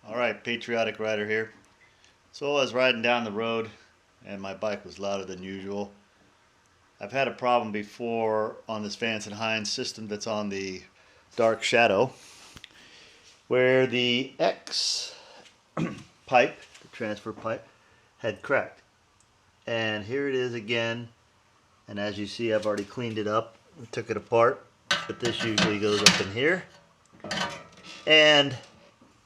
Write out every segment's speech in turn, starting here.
Alright, Patriotic Rider here. So I was riding down the road and my bike was louder than usual. I've had a problem before on this Vance and Hines system that's on the dark shadow where the X pipe, the transfer pipe, had cracked. And here it is again, and as you see I've already cleaned it up and took it apart, but this usually goes up in here and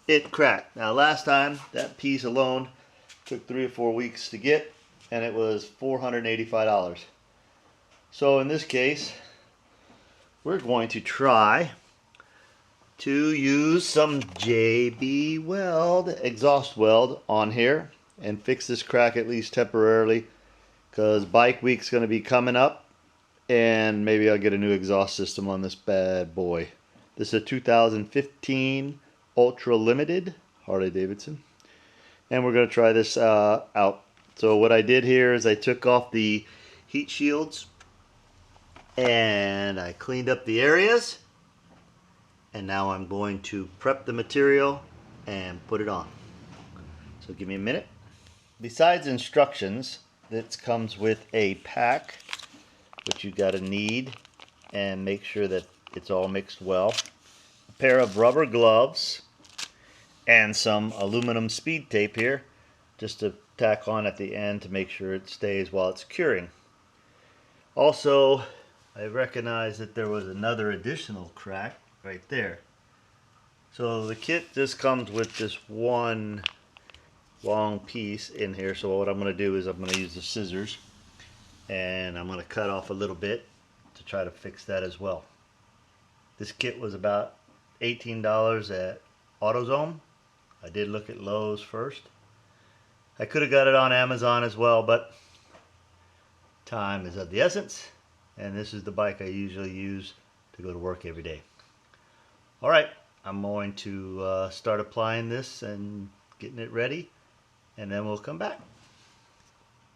it cracked. Now last time that piece alone took 3 or 4 weeks to get and it was $485. So in this case we're going to try to use some JB Weld exhaust weld on here and fix this crack at least temporarily, because bike week's going to be coming up and maybe I'll get a new exhaust system on this bad boy. This is a 2015 Ultra Limited Harley Davidson, and we're going to try this out. So what I did here is I took off the heat shields and I cleaned up the areas, and now I'm going to prep the material and put it on. So give me a minute. Besides instructions, this comes with a pack which you got to knead and make sure that it's all mixed well, a pair of rubber gloves, and some aluminum speed tape here just to tack on at the end to make sure it stays while it's curing. Also, I recognized that there was another additional crack right there. So the kit just comes with this one long piece in here, so what I'm going to do is I'm going to use the scissors and I'm going to cut off a little bit to try to fix that as well. This kit was about $18 at AutoZone. I did look at Lowe's first. I could have got it on Amazon as well, but time is of the essence, and this is the bike I usually use to go to work every day. Alright, I'm going to start applying this and getting it ready, and then we'll come back.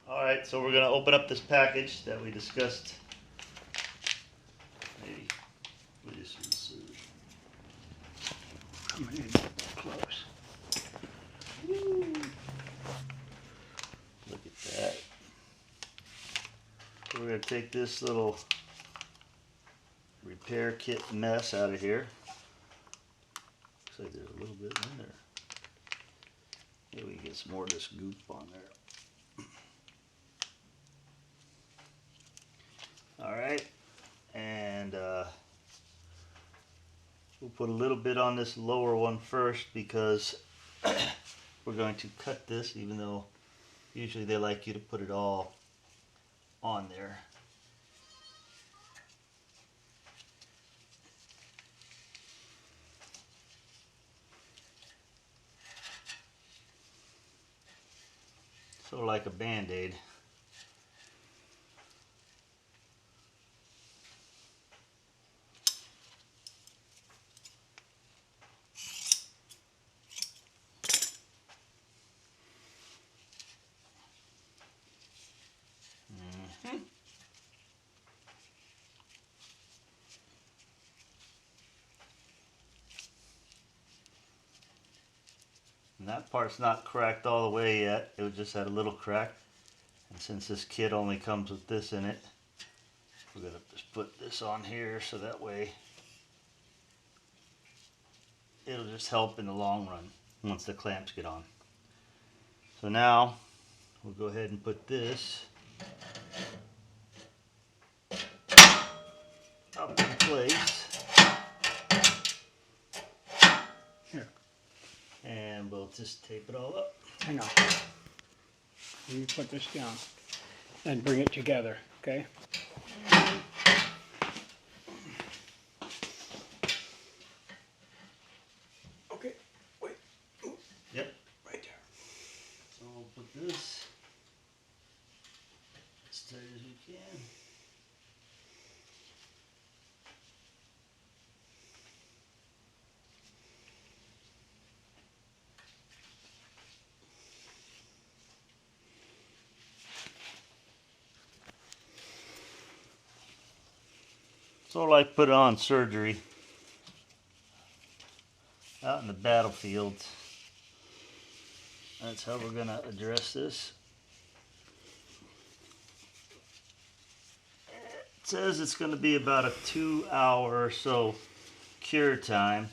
Alright, so we're going to open up this package that we discussed. Maybe we'll just use the scissors. Coming in close. Woo. Look at that. So we're going to take this little repair kit mess out of here. Looks like there's a little bit in there. Maybe we can get some more of this goop on there. Alright, and we'll put a little bit on this lower one first because we're going to cut this, even though usually they like you to put it all on there. Sort of like a Band-Aid. And that part's not cracked all the way yet. It just had a little crack. And since this kit only comes with this in it, we're going to just put this on here so that way it'll just help in the long run once the clamps get on. So now we'll go ahead and put this up in place. Here, And we'll just tape it all up. hang on. You put this down and bring it together, okay? Okay, wait. Ooh, Yep. right there. So we'll put this as tight as we can. Sort of like put on surgery out in the battlefield. that's how we're gonna address this. It says it's gonna be about a 2 hour or so cure time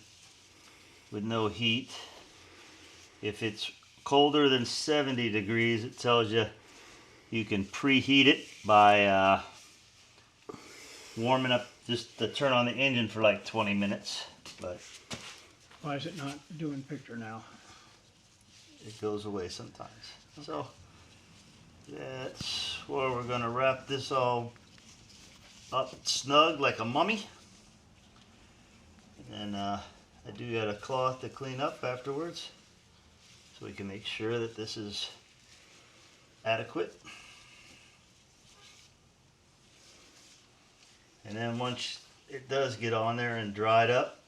with no heat. If it's colder than 70 degrees, it tells you you can preheat it by warming up, just to turn on the engine for like 20 minutes. But Why is it not doing picture now? it goes away sometimes. So that's where we're gonna wrap this all up snug like a mummy. And I do got a cloth to clean up afterwards, so we can make sure that this is adequate. And then once it does get on there and dried up,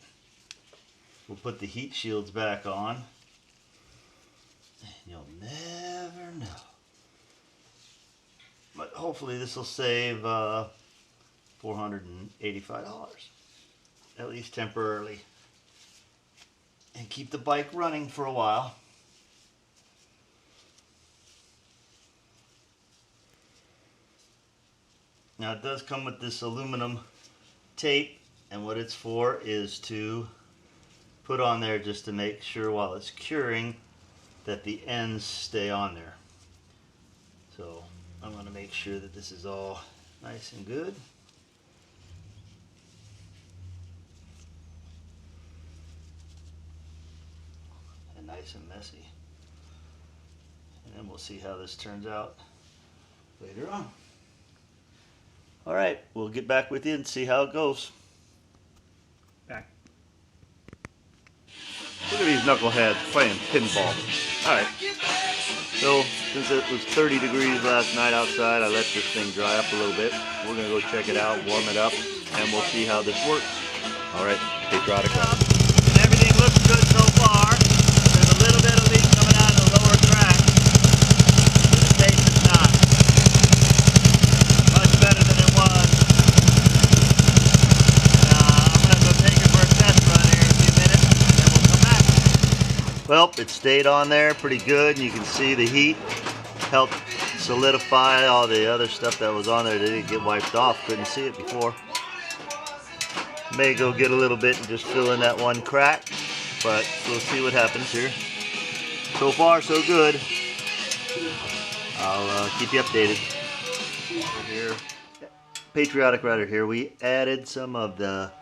we'll put the heat shields back on. You'll never know. But hopefully this will save $485, at least temporarily, and keep the bike running for a while. Now it does come with this aluminum tape, and what it's for is to put on there just to make sure while it's curing that the ends stay on there. So I'm going to make sure that this is all nice and good. And nice and messy. And then we'll see how this turns out later on. Alright, we'll get back with you and see how it goes. Back. Look at these knuckleheads playing pinball. Alright, so since it was 30 degrees last night outside, I let this thing dry up a little bit. We're going to go check it out, warm it up, and we'll see how this works. Alright, Patriotic. And everything looks good so far. There's a little bit of leak coming out of the lower crack. But the tape is not. Much better than it was. I'm going to go take it for a test run here in a few minutes, and then we'll come back. Well, it stayed on there pretty good, and you can see the heat helped solidify all the other stuff that was on there that didn't get wiped off. Couldn't see it before. May go get a little bit and just fill in that one crack, but we'll see what happens here. So far, so good. I'll keep you updated. Here, Patriotic Rider here. We added some of the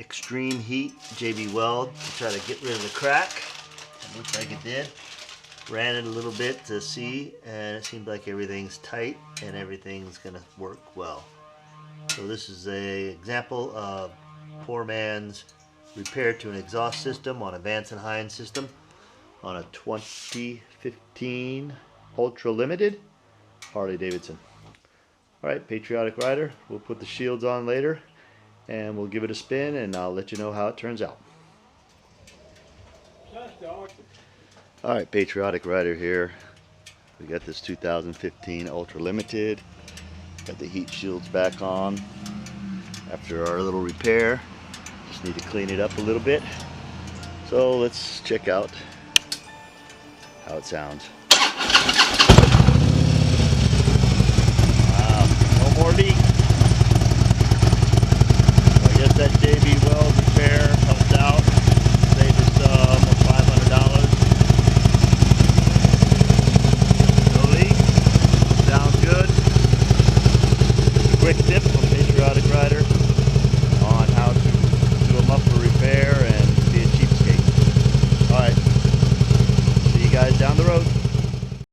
extreme heat JB Weld to try to get rid of the crack. It looks like it did. Ran it a little bit to see, and it seems like everything's tight and everything's gonna work well. So this is an example of poor man's repair to an exhaust system on a Vance and Hines system on a 2015 Ultra Limited Harley Davidson. Alright, Patriotic Rider, we'll put the shields on later and we'll give it a spin and I'll let you know how it turns out. Alright, Patriotic Rider here. We got this 2015 Ultra Limited. Got the heat shields back on after our little repair. Just need to clean it up a little bit. So let's check out how it sounds.